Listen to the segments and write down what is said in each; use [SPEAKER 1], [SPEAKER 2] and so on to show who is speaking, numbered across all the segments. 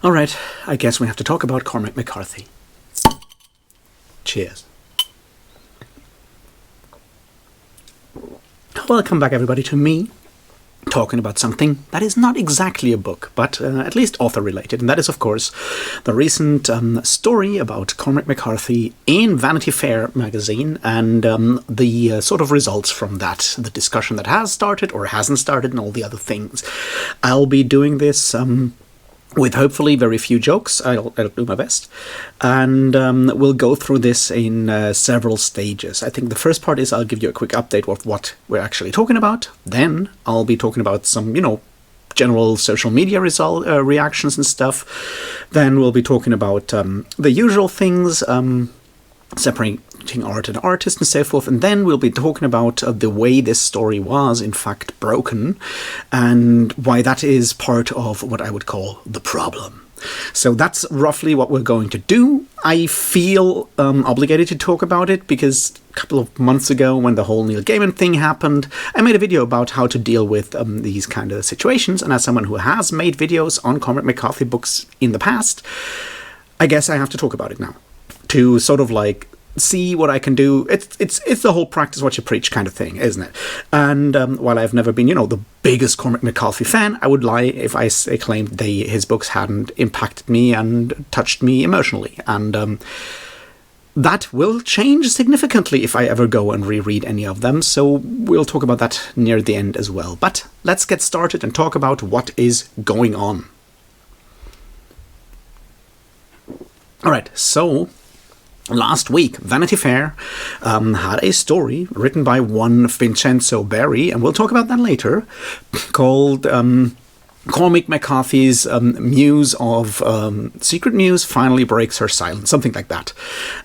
[SPEAKER 1] All right, I guess we have to talk about Cormac McCarthy. Cheers. Welcome back, everybody, to me talking about something that is not exactly a book, but at least author-related, and that is, of course, the recent story about Cormac McCarthy in Vanity Fair magazine and the sort of results from that, the discussion that has started or hasn't started, and all the other things. I'll be doing this with hopefully very few jokes. I'll do my best. And we'll go through this in several stages. I think the first part is I'll give you a quick update of what we're actually talking about. Then I'll be talking about some, general social media reactions and stuff. Then we'll be talking about the usual things, separating art and artist and so forth, and then we'll be talking about the way this story was in fact broken and why that is part of what I would call the problem. So that's roughly what we're going to do. I feel obligated to talk about it because a couple of months ago when the whole Neil Gaiman thing happened, I made a video about how to deal with these kind of situations, and as someone who has made videos on Cormac McCarthy books in the past, I guess I have to talk about it now to sort of see what I can do. It's the whole practice what you preach kind of thing, isn't it? And while I've never been, the biggest Cormac McCarthy fan, I would lie if I claimed his books hadn't impacted me and touched me emotionally. And that will change significantly if I ever go and reread any of them. So we'll talk about that near the end as well. But let's get started and talk about what is going on. All right, so last week, Vanity Fair had a story written by one Vincenzo Berry, and we'll talk about that later, called Cormac McCarthy's Muse of Secret Muse Finally Breaks Her Silence, something like that.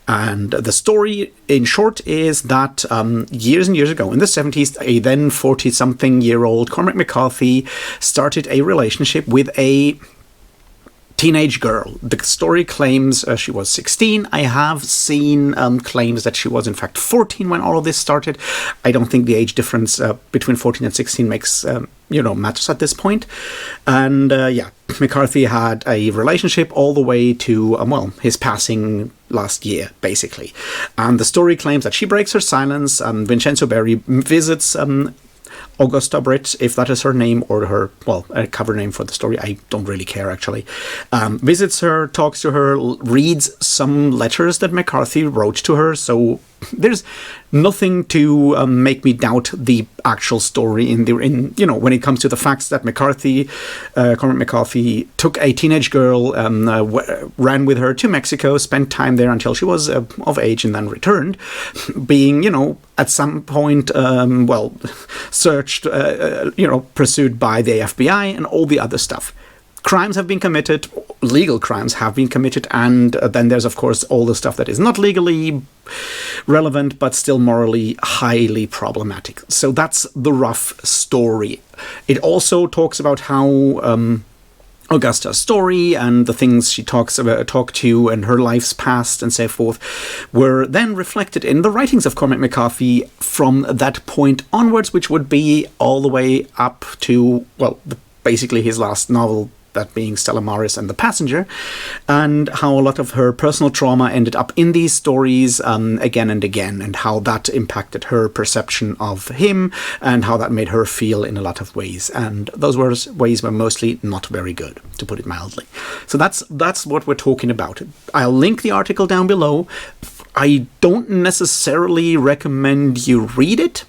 [SPEAKER 1] And the story, in short, is that years and years ago, in the 70s, a then 40-something-year-old Cormac McCarthy started a relationship with a teenage girl. The story claims she was 16. I have seen claims that she was in fact 14 when all of this started. I don't think the age difference between 14 and 16 makes matters at this point. And McCarthy had a relationship all the way to his passing last year, basically. And the story claims that she breaks her silence. Vincenzo Berry visits Augusta Britt, if that is her name, or her, a cover name for the story, I don't really care actually, visits her, talks to her, reads some letters that McCarthy wrote to her, so there's nothing to make me doubt the actual story when it comes to the facts that Cormac McCarthy took a teenage girl, ran with her to Mexico, spent time there until she was of age, and then returned, being, at some point, searched, pursued by the FBI and all the other stuff. Crimes have been committed, legal crimes have been committed, and then there's, of course, all the stuff that is not legally relevant, but still morally highly problematic. So that's the rough story. It also talks about how Augusta's story and the things she talked to and her life's past and so forth were then reflected in the writings of Cormac McCarthy from that point onwards, which would be all the way up to, basically his last novel, that being Stella Maris and The Passenger, and how a lot of her personal trauma ended up in these stories again and again, and how that impacted her perception of him, and how that made her feel in a lot of ways. And those ways were mostly not very good, to put it mildly. So that's what we're talking about. I'll link the article down below. I don't necessarily recommend you read it.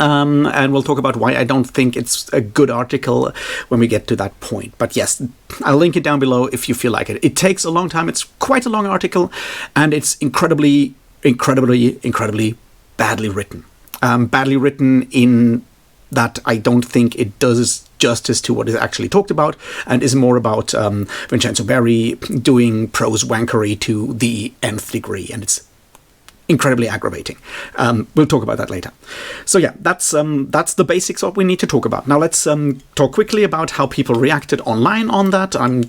[SPEAKER 1] And we'll talk about why I don't think it's a good article when we get to that point. But yes, I'll link it down below if you feel like it. It takes a long time. It's quite a long article, and it's incredibly badly written. Badly written in that I don't think it does justice to what is actually talked about, and is more about Vincenzo Berry doing prose wankery to the nth degree, and it's incredibly aggravating. We'll talk about that later. So yeah, that's the basics of what we need to talk about. Now let's talk quickly about how people reacted online on that. I'm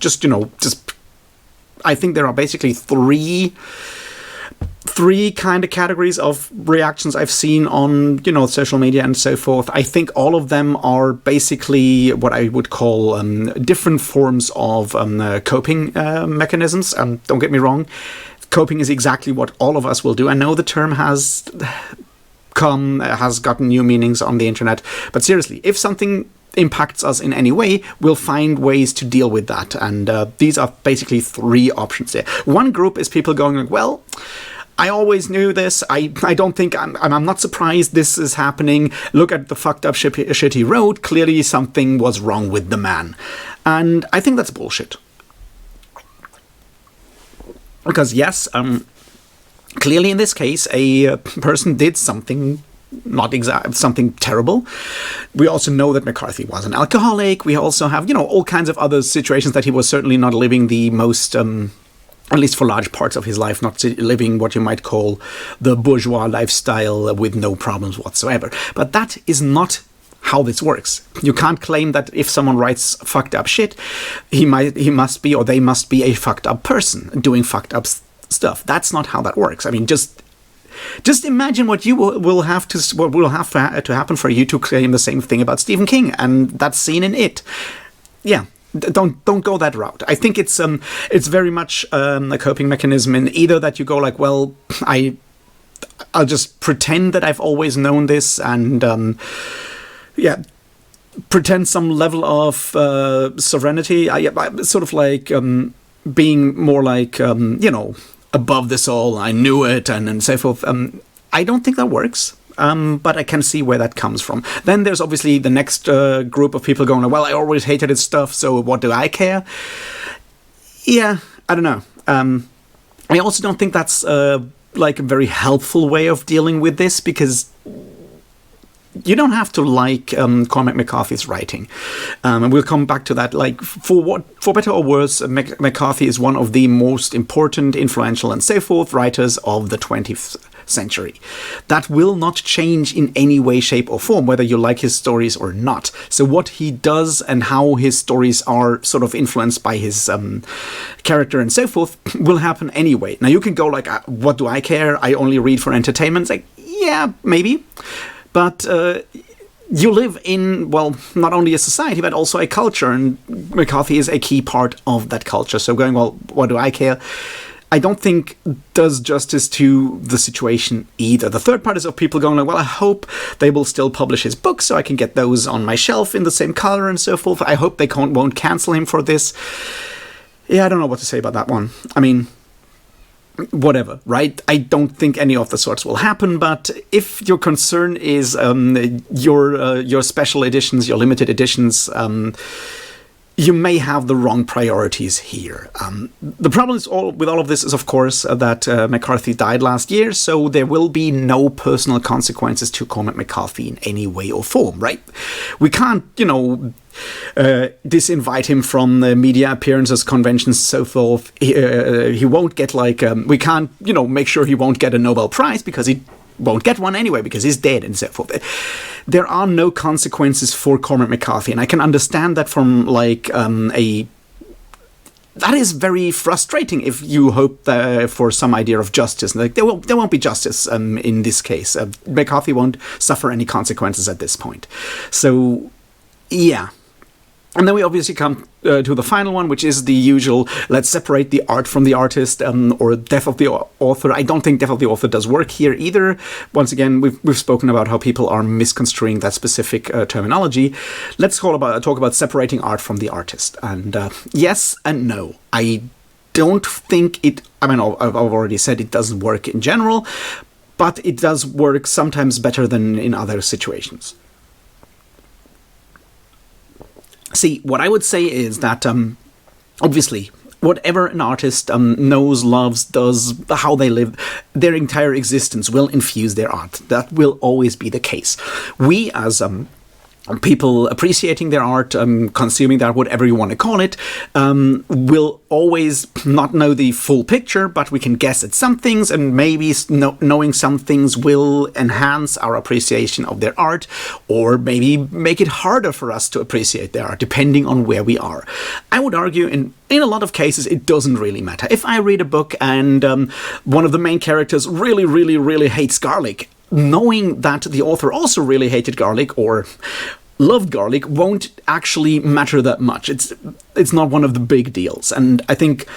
[SPEAKER 1] I think there are basically three three kind of categories of reactions I've seen on, social media and so forth. I think all of them are basically what I would call different forms of coping mechanisms. Don't get me wrong. Coping is exactly what all of us will do. I know the term has gotten new meanings on the internet, but seriously, if something impacts us in any way, we'll find ways to deal with that. And these are basically three options there. One group is people going like, well, I always knew this. I don't think I'm not surprised this is happening. Look at the fucked up shit he wrote. Clearly something was wrong with the man. And I think that's bullshit. Because yes, clearly in this case, a person did something something terrible. We also know that McCarthy was an alcoholic. We also have, all kinds of other situations that he was certainly not living the most, at least for large parts of his life, not living what you might call the bourgeois lifestyle with no problems whatsoever. But that is not how this works. You can't claim that if someone writes fucked up shit, he must be, or they must be a fucked up person doing fucked up stuff. That's not how that works. I mean, just imagine what you will have to happen for you to claim the same thing about Stephen King and that scene in It. Yeah. Don't go that route. I think it's very much a coping mechanism in either that you go like, well, I'll just pretend that I've always known this and pretend some level of serenity. I sort of like being more like above this all. I knew it and so forth. I don't think that works. But I can see where that comes from. Then there's obviously the next group of people going, well, I always hated his stuff, so what do I care? Yeah, I don't know. I also don't think that's like a very helpful way of dealing with this, because you don't have to like Cormac McCarthy's writing. And we'll come back to that. Like, for better or worse, McCarthy is one of the most important, influential, and so forth writers of the 20th century. That will not change in any way, shape, or form, whether you like his stories or not. So what he does and how his stories are sort of influenced by his character and so forth will happen anyway. Now, you can go like, what do I care? I only read for entertainment. It's like, yeah, maybe. But you live in, well, not only a society, but also a culture, and McCarthy is a key part of that culture. So going, well, what do I care? I don't think does justice to the situation either. The third part is of people going like, well, I hope they will still publish his books so I can get those on my shelf in the same color and so forth. I hope they won't cancel him for this. Yeah, I don't know what to say about that one. I mean, whatever, right? I don't think any of the sorts will happen, but if your concern is your special editions, your limited editions, you may have the wrong priorities here. The problem with all of this is, of course, that McCarthy died last year, so there will be no personal consequences to Cormac McCarthy in any way or form, right? We can't, disinvite him from media appearances, conventions, so forth. He won't get we can't, make sure he won't get a Nobel Prize because he won't get one anyway because he's dead and so forth. There are no consequences for Cormac McCarthy, and I can understand that from that is very frustrating if you hope for some idea of justice. Like there won't be justice in this case. McCarthy won't suffer any consequences at this point. So, yeah. And then we obviously come to the final one, which is the usual, let's separate the art from the artist, or death of the author. I don't think death of the author does work here either. Once again, we've spoken about how people are misconstruing that specific terminology. Let's talk about separating art from the artist. And yes and no. I don't think I've already said it doesn't work in general, but it does work sometimes better than in other situations. See, what I would say is that, obviously, whatever an artist knows, loves, does, how they live, their entire existence will infuse their art. That will always be the case. We, as people appreciating their art, consuming that, whatever you want to call it, will always not know the full picture, but we can guess at some things, and maybe knowing some things will enhance our appreciation of their art, or maybe make it harder for us to appreciate their art, depending on where we are. I would argue in a lot of cases, it doesn't really matter. If I read a book and one of the main characters really, really, really hates garlic, knowing that the author also really hated garlic or loved garlic won't actually matter that much. It's not one of the big deals. And I think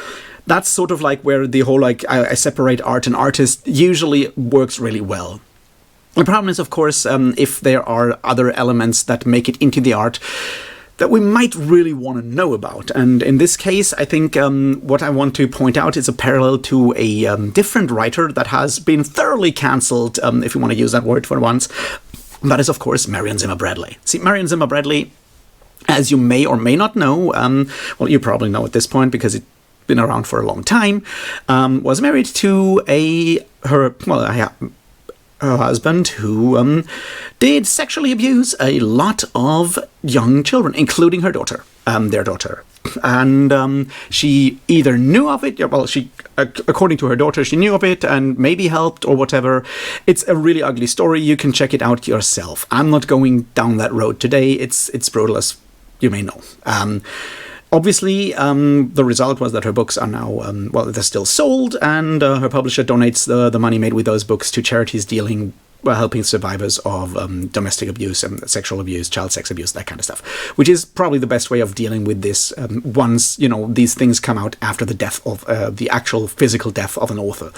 [SPEAKER 1] that's sort of like where the whole I separate art and artist usually works really well. The problem is, of course, if there are other elements that make it into the art that we might really want to know about. And in this case, I think what I want to point out is a parallel to a different writer that has been thoroughly cancelled, if you want to use that word for once. That is, of course, Marion Zimmer Bradley. See, Marion Zimmer Bradley, as you may or may not know, well, you probably know at this point because it's been around for a long time, was married to her husband who did sexually abuse a lot of young children, including her daughter, their daughter. And she either knew of it, well, she, according to her daughter, she knew of it and maybe helped or whatever. It's a really ugly story. You can check it out yourself. I'm not going down that road today. It's brutal, as you may know. Obviously, the result was that her books are now, they're still sold, and her publisher donates the money made with those books to charities helping survivors of domestic abuse and sexual abuse, child sex abuse, that kind of stuff, which is probably the best way of dealing with this once, these things come out after the death of the actual physical death of an author.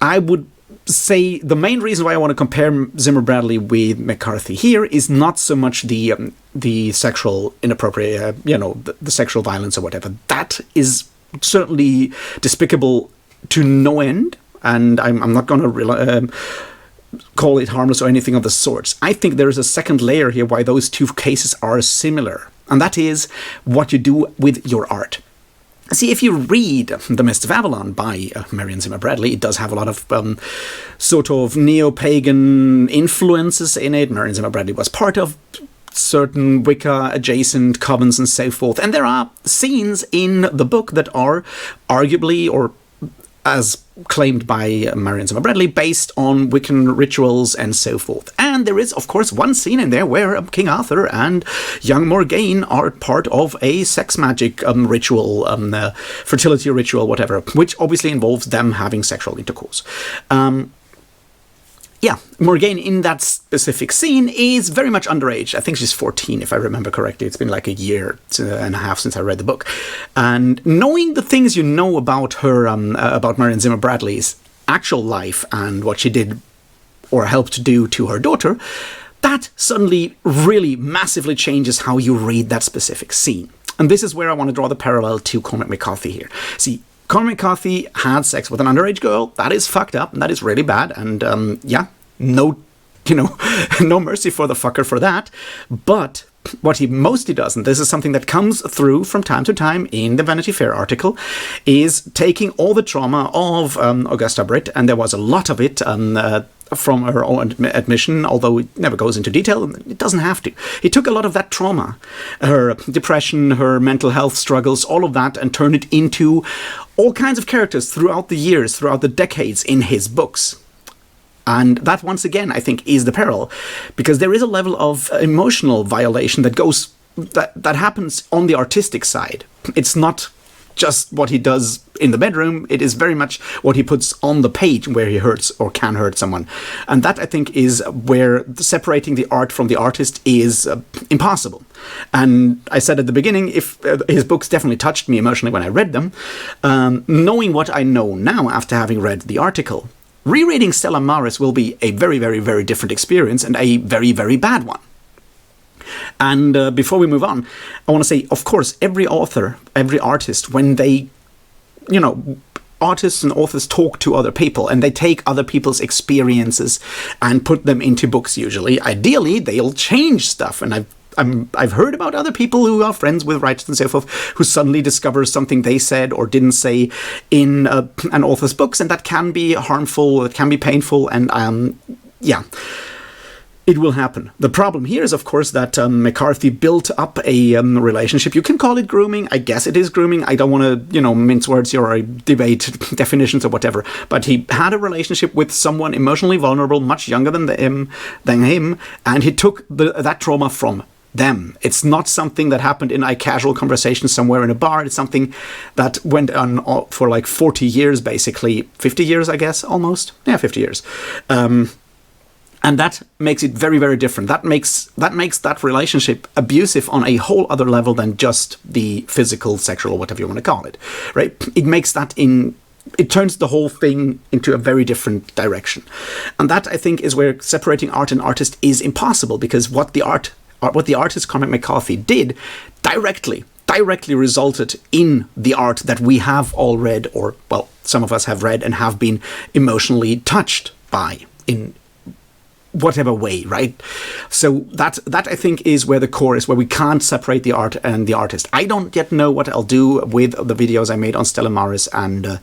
[SPEAKER 1] I would say the main reason why I want to compare Zimmer Bradley with McCarthy here is not so much the sexual inappropriate, the sexual violence or whatever. That is certainly despicable to no end, and I'm not going to call it harmless or anything of the sorts. I think there is a second layer here why those two cases are similar, and that is what you do with your art. See, if you read The Mist of Avalon by Marion Zimmer Bradley, it does have a lot of sort of neo-pagan influences in it. Marion Zimmer Bradley was part of certain Wicca-adjacent covens and so forth. And there are scenes in the book that are arguably, or as claimed by Marion Zimmer Bradley, based on Wiccan rituals and so forth. And there is, of course, one scene in there where King Arthur and young Morgaine are part of a sex magic ritual, fertility ritual, whatever, which obviously involves them having sexual intercourse. Morgaine in that specific scene is very much underage. I think she's 14, if I remember correctly. It's been like a year and a half since I read the book. And knowing the things you know about her, about Marion Zimmer Bradley's actual life and what she did or helped do to her daughter, that suddenly really massively changes how you read that specific scene. And this is where I want to draw the parallel to Cormac McCarthy here. See, Cormac McCarthy had sex with an underage girl. That is fucked up, and that is really bad. And no mercy for the fucker for that. But what he mostly does, and this is something that comes through from time to time in the Vanity Fair article, is taking all the trauma of Augusta Britt, and there was a lot of it from her own admission, although it never goes into detail. It doesn't have to. He took a lot of that trauma, her depression, her mental health struggles, all of that, and turned it into all kinds of characters throughout the years, throughout the decades in his books. And that, once again, I think, is the peril, because there is a level of emotional violation that happens on the artistic side. It's not just what he does in the bedroom. It is very much what he puts on the page where he hurts or can hurt someone. And that, I think, is where separating the art from the artist is impossible. And I said at the beginning, if his books definitely touched me emotionally when I read them, knowing what I know now after having read the article, rereading Stella Maris will be a very, very, very different experience, and a very, very bad one. And before we move on, I want to say, of course, every author, every artist, when they, artists and authors talk to other people and they take other people's experiences and put them into books usually, ideally, they'll change stuff. And I've heard about other people who are friends with writers and so forth who suddenly discover something they said or didn't say in an author's books, and that can be harmful, it can be painful, and it will happen. The problem here is, of course, that McCarthy built up a relationship. You can call it grooming. I guess it is grooming. I don't want to, mince words here or debate definitions or whatever. But he had a relationship with someone emotionally vulnerable, much younger than him, and he took that trauma from them. It's not something that happened in a casual conversation somewhere in a bar. It's something that went on for like 40 years, basically. 50 years, I guess, almost. Yeah, 50 years. And that makes it very, very different. That makes that relationship abusive on a whole other level than just the physical, sexual, or whatever you want to call it, right? It makes that it turns the whole thing into a very different direction. And that, I think, is where separating art and artist is impossible, because what the artist Cormac McCarthy did directly resulted in the art that we have all read, or, well, some of us have read and have been emotionally touched by in whatever way, right? So that I think is where the core is, where we can't separate the art and the artist. I don't yet know what I'll do with the videos I made on Stella Maris and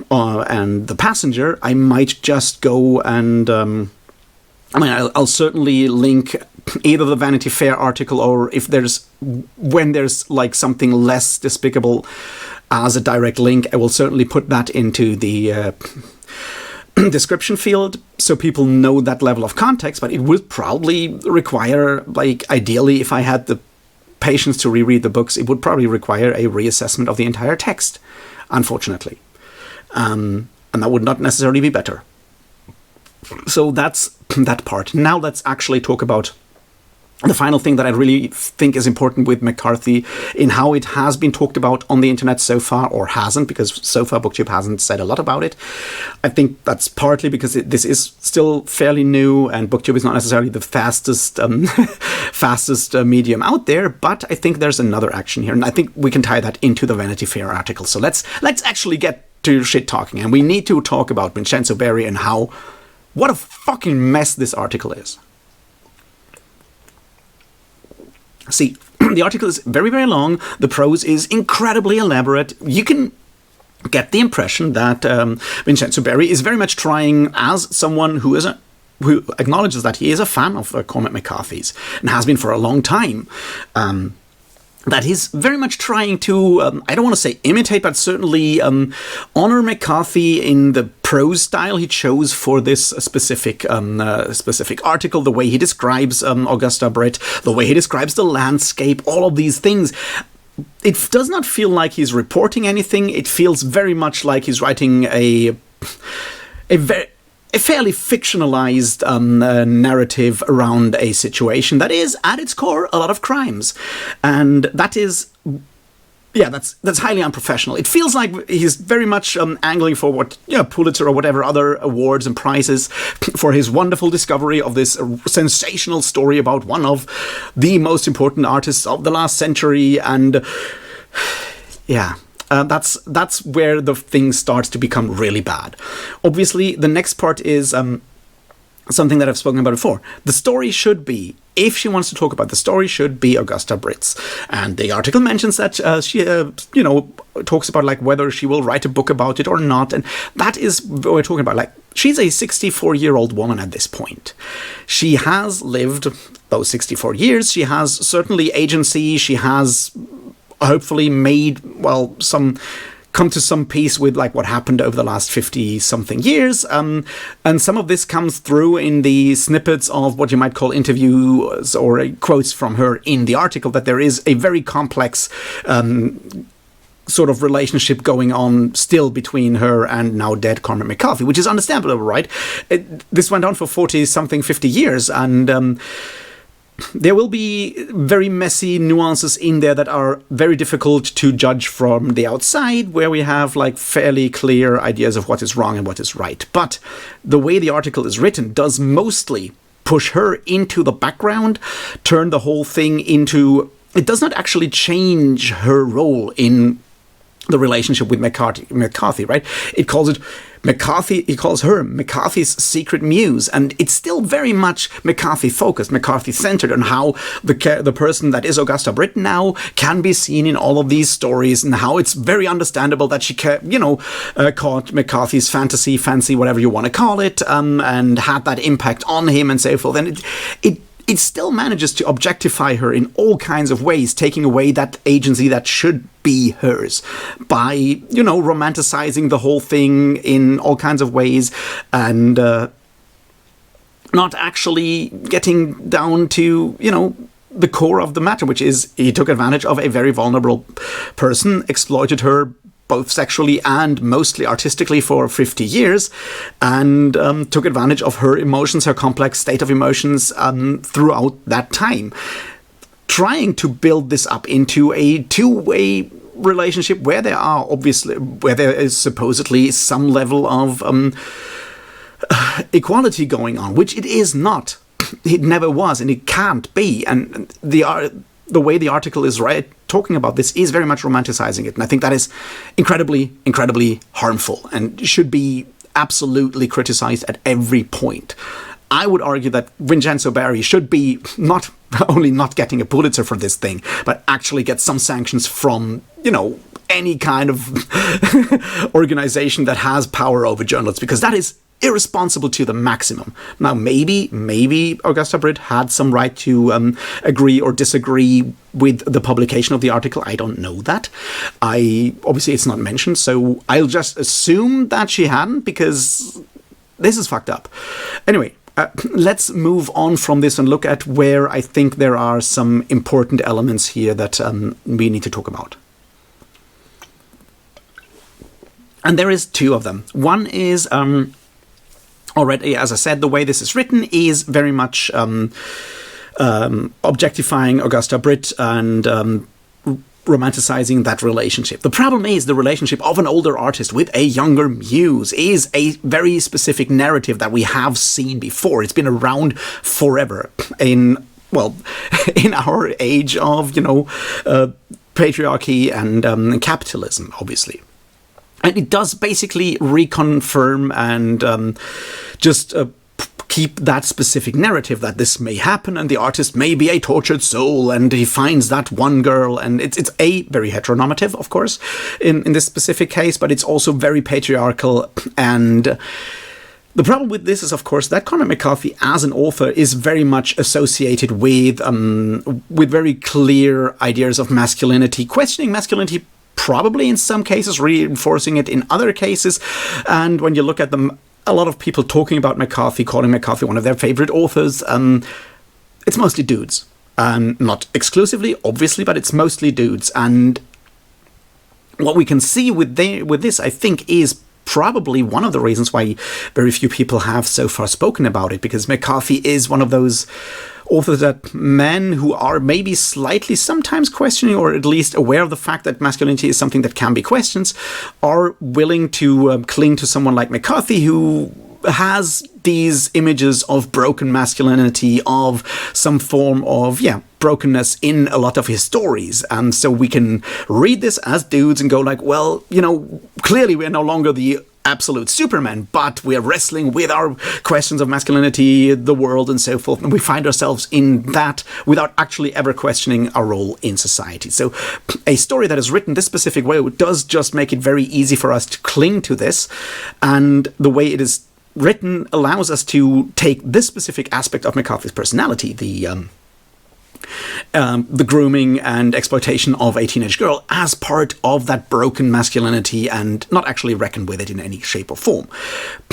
[SPEAKER 1] The Passenger. I might just go and I'll certainly link either the Vanity Fair article, or when there's like something less despicable as a direct link, I will certainly put that into the description field so people know that level of context. But it would probably require, like, ideally, if I had the patience to reread the books, it would probably require a reassessment of the entire text, unfortunately. And that would not necessarily be better. So that's that part. Now let's actually talk about the final thing that I really think is important with McCarthy, in how it has been talked about on the internet so far, or hasn't, because so far BookTube hasn't said a lot about it. I think that's partly because this is still fairly new, and BookTube is not necessarily the fastest medium out there, but I think there's another action here, and I think we can tie that into the Vanity Fair article. So let's actually get to shit talking, and we need to talk about Vincenzo Berry and what a fucking mess this article is. See, the article is very, very long. The prose is incredibly elaborate. You can get the impression that Vincenzo Berry is very much trying, as someone who acknowledges that he is a fan of Cormac McCarthy's and has been for a long time, that he's very much trying to, I don't want to say imitate, but certainly honor McCarthy in the prose style he chose for this specific article, the way he describes Augusta Britt, the way he describes the landscape, all of these things. It does not feel like he's reporting anything. It feels very much like he's writing a fairly fictionalized narrative around a situation that is, at its core, a lot of crimes. And that is, that's highly unprofessional. It feels like he's very much angling for Pulitzer or whatever other awards and prizes for his wonderful discovery of this sensational story about one of the most important artists of the last century. And that's where the thing starts to become really bad. Obviously, the next part is something that I've spoken about before. The story should be, if she wants to talk about the story, should be Augusta Britt's. And the article mentions that she, talks about like whether she will write a book about it or not. And that is what we're talking about. Like, she's a 64-year-old woman at this point. She has lived those 64 years. She has certainly agency. She has hopefully made, come to some peace with like what happened over the last 50-something years. And some of this comes through in the snippets of what you might call interviews or quotes from her in the article, that there is a very complex sort of relationship going on still between her and now dead Cormac McCarthy, which is understandable, right? This went on for 40-something, 50 years, and there will be very messy nuances in there that are very difficult to judge from the outside, where we have like fairly clear ideas of what is wrong and what is right. But the way the article is written does mostly push her into the background, turn the whole thing into... It does not actually change her role in the relationship with McCarthy, right? It calls it McCarthy. He calls her McCarthy's secret muse, and it's still very much McCarthy focused, McCarthy centered on how the person that is Augusta Britt now can be seen in all of these stories, and how it's very understandable that she, caught McCarthy's fancy, whatever you want to call it, and had that impact on him and so forth. And it still manages to objectify her in all kinds of ways, taking away that agency that should be hers by, romanticizing the whole thing in all kinds of ways, and not actually getting down to, the core of the matter, which is he took advantage of a very vulnerable person, exploited her both sexually and mostly artistically for 50 years, and took advantage of her emotions, her complex state of emotions throughout that time, trying to build this up into a two-way relationship where there is supposedly some level of equality going on, which it is not. It never was, and it can't be. And the way the article is talking about this is very much romanticizing it. And I think that is incredibly, incredibly harmful and should be absolutely criticized at every point. I would argue that Vincenzo Barry should be not only not getting a Pulitzer for this thing, but actually get some sanctions from, any kind of organization that has power over journalists, because that is irresponsible to the maximum. Now, maybe Augusta Britt had some right to agree or disagree with the publication of the article. I don't know that. Obviously it's not mentioned, so I'll just assume that she hadn't, because this is fucked up. Anyway, let's move on from this and look at where I think there are some important elements here that we need to talk about. And there is two of them. One is already, as I said, the way this is written is very much objectifying Augusta Britt and romanticizing that relationship. The problem is the relationship of an older artist with a younger muse is a very specific narrative that we have seen before. It's been around forever in our age of, patriarchy and capitalism, obviously. And it does basically reconfirm and just keep that specific narrative that this may happen and the artist may be a tortured soul and he finds that one girl. And it's a very heteronormative, of course, in this specific case, but it's also very patriarchal. And the problem with this is, of course, that Cormac McCarthy as an author is very much associated with very clear ideas of masculinity, questioning masculinity probably in some cases, reinforcing it in other cases. And when you look at them, a lot of people talking about McCarthy, calling McCarthy one of their favorite authors, it's mostly dudes. Not exclusively, obviously, but it's mostly dudes. And what we can see with this, I think, is probably one of the reasons why very few people have so far spoken about it, because McCarthy is one of those authors that men who are maybe slightly sometimes questioning, or at least aware of the fact that masculinity is something that can be questioned, are willing to cling to someone like McCarthy, who has these images of broken masculinity, of some form of, brokenness in a lot of his stories. And so we can read this as dudes and go like, well, clearly we're no longer the absolute Superman, but we're wrestling with our questions of masculinity, the world, and so forth. And we find ourselves in that without actually ever questioning our role in society. So a story that is written this specific way does just make it very easy for us to cling to this. And the way it is written allows us to take this specific aspect of McCarthy's personality, the grooming and exploitation of a teenage girl, as part of that broken masculinity and not actually reckon with it in any shape or form.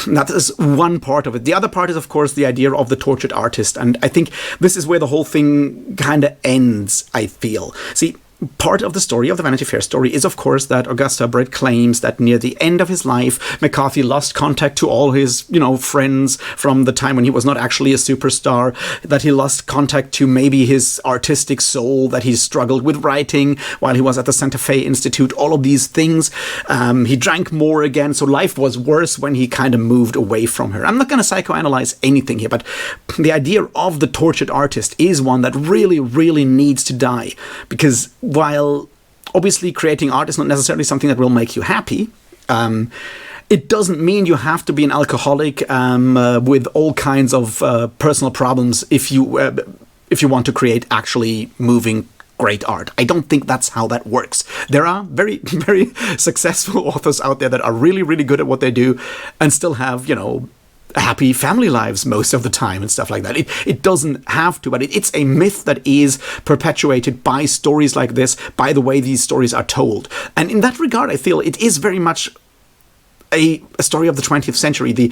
[SPEAKER 1] That is one part of it. The other part is, of course, the idea of the tortured artist. And I think this is where the whole thing kind of ends, I feel. See, part of the story, of the Vanity Fair story, is, of course, that Augusta Britt claims that near the end of his life, McCarthy lost contact to all his, friends from the time when he was not actually a superstar, that he lost contact to maybe his artistic soul, that he struggled with writing while he was at the Santa Fe Institute, all of these things. He drank more again, so life was worse when he kind of moved away from her. I'm not going to psychoanalyze anything here, but the idea of the tortured artist is one that really, really needs to die, because while obviously creating art is not necessarily something that will make you happy. It doesn't mean you have to be an alcoholic with all kinds of personal problems if you want to create actually moving, great art. I don't think that's how that works. There are very, very successful authors out there that are really, really good at what they do and still have, happy family lives most of the time and stuff like that. It doesn't have to, but it's a myth that is perpetuated by stories like this, by the way these stories are told. And in that regard, I feel it is very much a story of the 20th century. The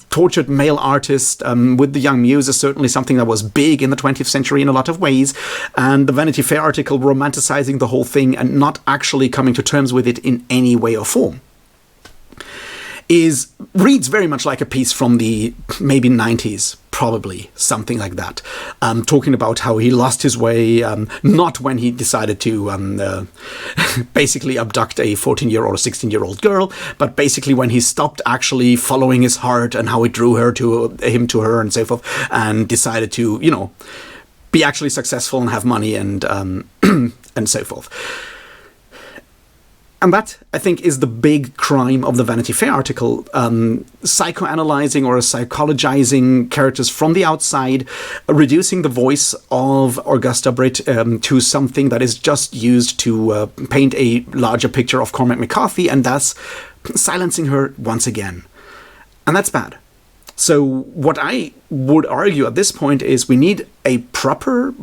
[SPEAKER 1] tortured male artist with the young muse is certainly something that was big in the 20th century in a lot of ways. And the Vanity Fair article romanticizing the whole thing and not actually coming to terms with it in any way or form reads very much like a piece from the maybe 90s, probably something like that, talking about how he lost his way, not when he decided to basically abduct a 14-year-old or 16-year-old girl, but basically when he stopped actually following his heart and how it drew him to her and so forth, and decided to be actually successful and have money and and so forth. And that, I think, is the big crime of the Vanity Fair article, psychoanalyzing or psychologizing characters from the outside, reducing the voice of Augusta Britt to something that is just used to paint a larger picture of Cormac McCarthy, and thus silencing her once again. And that's bad. So what I would argue at this point is we need a proper,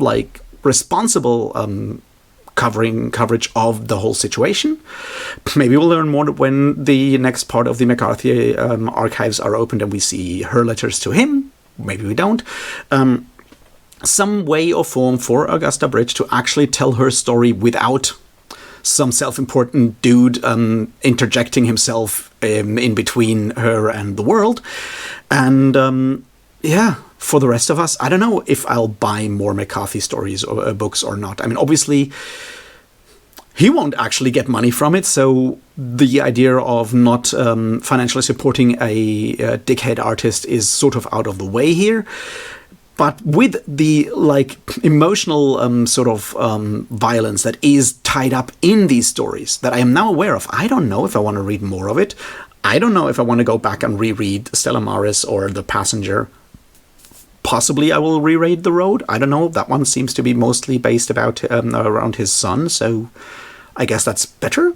[SPEAKER 1] responsible coverage of the whole situation. Maybe we'll learn more when the next part of the McCarthy archives are opened and we see her letters to him. Maybe we don't. Some way or form for Augusta Britt to actually tell her story without some self-important dude interjecting himself in between her and the world. And for the rest of us, I don't know if I'll buy more McCarthy stories or books or not. I mean, obviously, he won't actually get money from it, so the idea of not financially supporting a dickhead artist is sort of out of the way here. But with the emotional violence that is tied up in these stories that I am now aware of, I don't know if I want to read more of it. I don't know if I want to go back and reread Stella Maris or The Passenger. Possibly I will reread The Road. I don't know. That one seems to be mostly based around his son, so I guess that's better.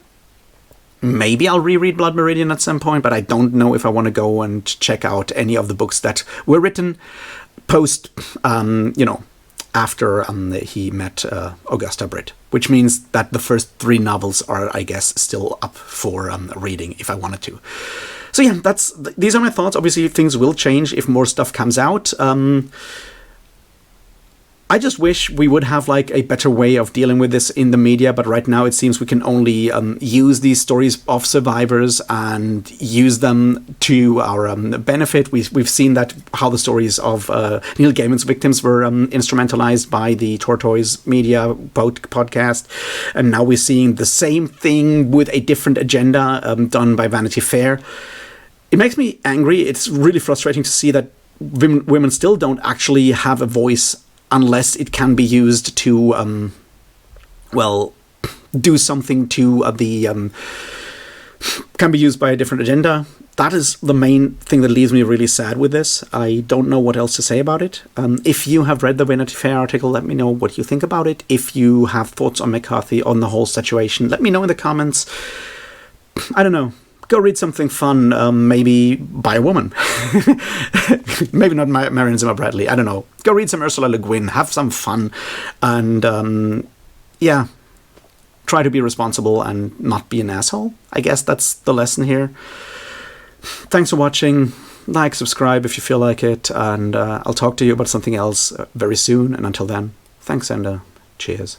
[SPEAKER 1] Maybe I'll reread Blood Meridian at some point, but I don't know if I want to go and check out any of the books that were written post, after he met Augusta Britt, which means that the first 3 novels are, I guess, still up for reading if I wanted to. So yeah, these are my thoughts. Obviously, things will change if more stuff comes out. I just wish we would have a better way of dealing with this in the media, but right now it seems we can only use these stories of survivors and use them to our benefit. We've seen that how the stories of Neil Gaiman's victims were instrumentalized by the Tortoise Media podcast, and now we're seeing the same thing with a different agenda done by Vanity Fair. It makes me angry. It's really frustrating to see that women still don't actually have a voice unless it can be used to, do something to can be used by a different agenda. That is the main thing that leaves me really sad with this. I don't know what else to say about it. If you have read the Vanity Fair article, let me know what you think about it. If you have thoughts on McCarthy, on the whole situation, let me know in the comments. I don't know. Go read something fun, maybe by a woman. Maybe not Marion Zimmer Bradley, I don't know. Go read some Ursula Le Guin, have some fun, and try to be responsible and not be an asshole. I guess that's the lesson here. Thanks for watching. Like, subscribe if you feel like it, and I'll talk to you about something else very soon. And until then, thanks and cheers.